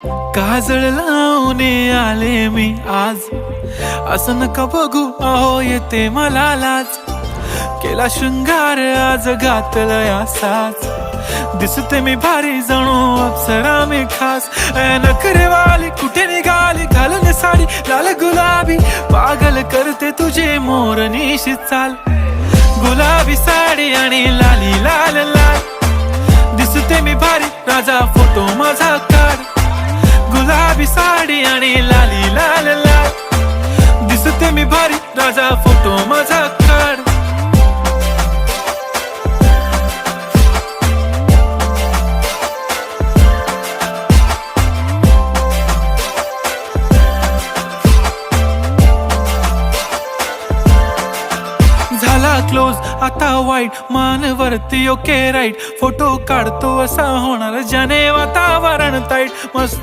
काजळ लावून आले मी आज, असं नका बघू अहो येते मला लाज. केला शृंगार आज घातलं असाच, दिसते मी भारी जणू अप्सरा मी खास. नखरेवाली कुठे निघाली घालून साडी लाल गुलाबी, पागल करते तुझे मोरनीशी चाल. गुलाबी साडी आणि लाली लाल लाल, दिसते मी भारी राजा फोटो माझा काढ. गुलाबी साडी आणि लाली लाल लाल, दिसते मी भारी राजा फोटो माझा काढ. झाला क्लोज आता वाईट, मान वरती ओके राईट. फोटो काढतो असा होणार ज्याने वातावरण ताईट. मस्त